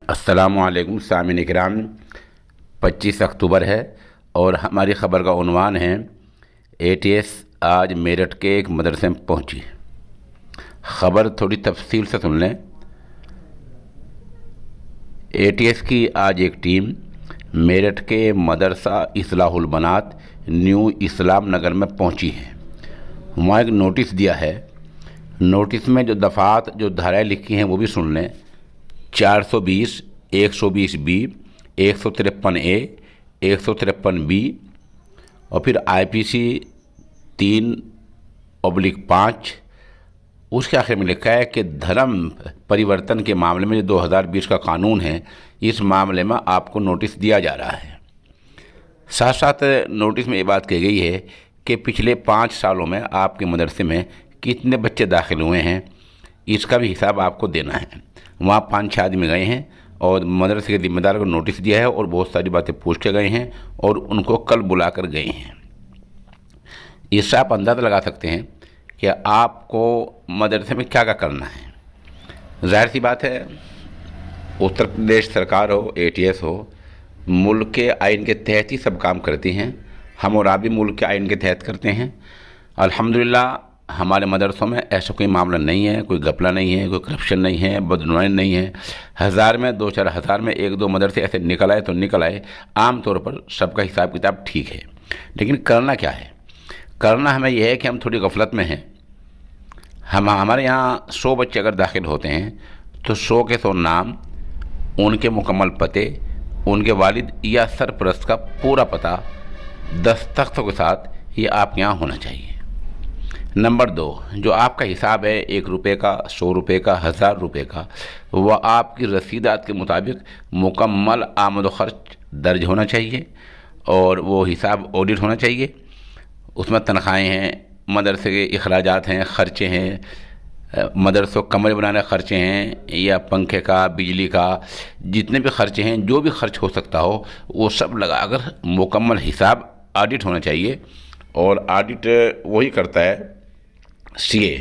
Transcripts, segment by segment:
अस्सलामुअलैकुम सामिन इकराम। 25 अक्टूबर है और हमारी ख़बर का उन्वान है ATS आज मेरठ के एक मदरसे में पहुंची। ख़बर थोड़ी तफसील से सुन लें। ATS की आज एक टीम मेरठ के मदरसा इस्लाहुल बनात न्यू इस्लाम नगर में पहुंची है। वहाँ एक नोटिस दिया है। नोटिस में जो दफ़ात जो धाराएँ लिखी हैं वो भी सुन लें। 420, 120B, 153A, 153B और फिर IPC 3/5। उसके आखिर में लिखा है कि धर्म परिवर्तन के मामले में जो 2020 का कानून है, इस मामले में आपको नोटिस दिया जा रहा है। साथ साथ नोटिस में ये बात कही गई है कि पिछले 5 सालों में आपके मदरसे में कितने बच्चे दाखिल हुए हैं, इसका भी हिसाब आपको देना है। वहाँ 5-6 आदमी गए हैं और मदरसे के ज़िम्मेदार को नोटिस दिया है और बहुत सारी बातें पूछ के गए हैं और उनको कल बुला कर गए हैं। इससे आप अंदाज़ा लगा सकते हैं कि आपको मदरसे में क्या क्या करना है। जाहिर सी बात है, उत्तर प्रदेश सरकार हो, ATS हो, मुल्क के आइन के तहत ही सब काम करती हैं। हम और आप भी मुल्क के आइन के तहत करते हैं। अल्हम्दुलिल्लाह हमारे मदरसों में ऐसा कोई मामला नहीं है, कोई घपला नहीं है, कोई करप्शन नहीं है, बदनुमाई नहीं है। 1000 में 2-4 हज़ार में 1-2 मदरसे ऐसे निकल आए तो निकल आए। आम तौर पर सबका हिसाब किताब ठीक है। लेकिन करना क्या है? करना हमें यह है कि हम थोड़ी गफलत में हैं। हमारे यहाँ 100 बच्चे अगर दाखिल होते हैं तो 100 के 100 नाम, उनके मुकम्मल पते, उनके वालिद या सरपरस्त का पूरा पता दस्तखतों के साथ ये आपके यहाँ होना चाहिए। नंबर 2, जो आपका हिसाब है 1 रुपये का, 100 रुपये का, 1000 रुपये का, वह आपकी रसीदात के मुताबिक मुकम्मल आमद व खर्च दर्ज होना चाहिए और वो हिसाब ऑडिट होना चाहिए। उसमें तनख्वाहें हैं, मदरसे के अखराजात हैं, ख़र्चे हैं, मदरसों कमरे बनाने खर्चे हैं या पंखे का, बिजली का, जितने भी खर्चे हैं, जो भी खर्च हो सकता हो वो सब लगा कर मुकम्मल हिसाब ऑडिट होना चाहिए। और ऑडिट वही करता है CA,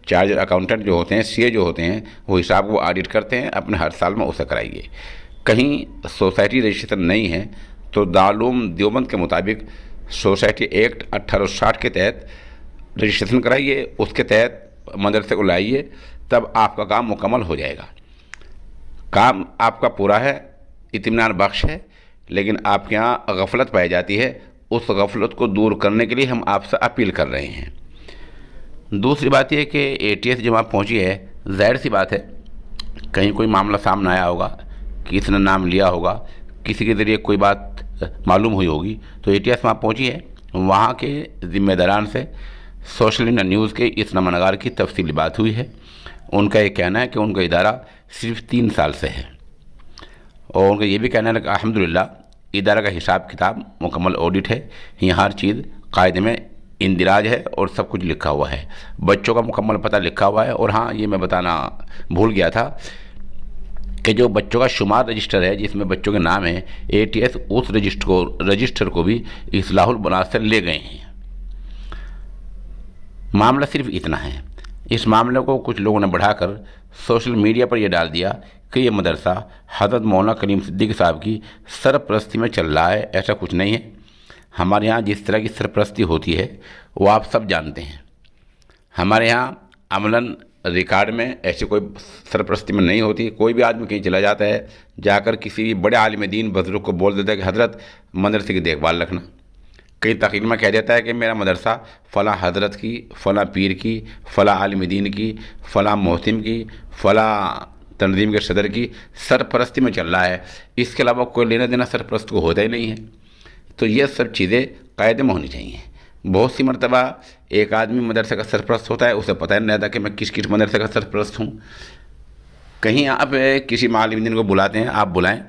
चार्जर अकाउंटेंट जो होते हैं, CA जो होते हैं, वो हिसाब को ऑडिट करते हैं। अपने हर साल में उसे कराइए। कहीं सोसाइटी रजिस्ट्रेशन नहीं है तो दारुल देवबंद के मुताबिक सोसाइटी एक्ट 1860 के तहत रजिस्ट्रेशन कराइए, उसके तहत मदरसे को लाइए, तब आपका काम मुकम्मल हो जाएगा। काम आपका पूरा है, इत्मीनान बख्श है, लेकिन आपके यहाँ गफलत पाई जाती है। उस गफलत को दूर करने के लिए हम आपसे अपील कर रहे हैं। दूसरी बात यह कि ATS जब वहाँ पहुँची है, जाहिर सी बात है कहीं कोई मामला सामने आया होगा, किसी ने नाम लिया होगा, किसी के ज़रिए कोई बात मालूम हुई होगी, तो ATS वहाँ पहुँची है। वहाँ के ज़िम्मेदारान से सोशल इंडिया न्यूज़ के इस नमनगार की तफसीली बात हुई है। उनका ये कहना है कि उनका इदारा सिर्फ 3 साल से है और उनका ये भी कहना है कि अल्हम्दुलिल्लाह इदारा का हिसाब किताब मुकम्मल ऑडिट है। यहाँ हर चीज़ कायदे में इंदिराज है और सब कुछ लिखा हुआ है। बच्चों का मुकम्मल पता लिखा हुआ है। और हाँ, ये मैं बताना भूल गया था कि जो बच्चों का शुमार रजिस्टर है जिसमें बच्चों के नाम है, ATS उस रजिस्टर को भी इस्लाहुल बनात से ले गए हैं। मामला सिर्फ इतना है। इस मामले को कुछ लोगों ने बढ़ाकर सोशल मीडिया पर यह डाल दिया कि ये मदरसा हज़रत मौलाना कलीम सिद्दीकी साहब की सरपरस्ती में चल रहा है। ऐसा कुछ नहीं है। हमारे यहाँ जिस तरह की सरपरस्ती होती है वो आप सब जानते हैं। हमारे यहाँ अमलन रिकॉर्ड में ऐसी कोई सरपरस्ती में नहीं होती। कोई भी आदमी कहीं चला जाता है, जाकर किसी बड़े आलिम दीन बुज़ुर्ग को बोल देता है कि हज़रत मदरसे की देखभाल रखना। कई तकरीर में कह देता है कि मेरा मदरसा फ़लाँ हज़रत की, फ़लाँ पीर की, फ़लाँ आलिम दीन की, फ़लाँ मोहतिम की, फ़लाँ तंजीम के सदर की सरपरस्ती में चल रहा है। इसके अलावा कोई लेना देना सरपरस्त को होता ही नहीं है। तो ये सब चीज़ें कायदे में होनी चाहिए। बहुत सी मरतबा एक आदमी मदरसे का सरपरस्त होता है, उसे पता नहीं रहता कि मैं किस किस मदरसे का सरपरस्त हूँ। कहीं आप किसी आलिम दीन को बुलाते हैं, आप बुलाएं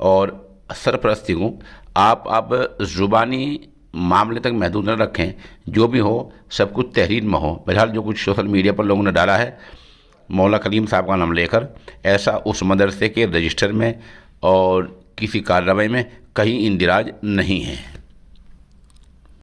और सरपरस्ती को आप ज़ुबानी मामले तक महदूद न रखें। जो भी हो सब कुछ तहरीर में हो। बहरहाल जो कुछ सोशल मीडिया पर लोगों ने डाला है मौला कलीम साहब का नाम लेकर, ऐसा उस मदरसे के रजिस्टर में और किसी कार्रवाई में कहीं इंदिराज नहीं है।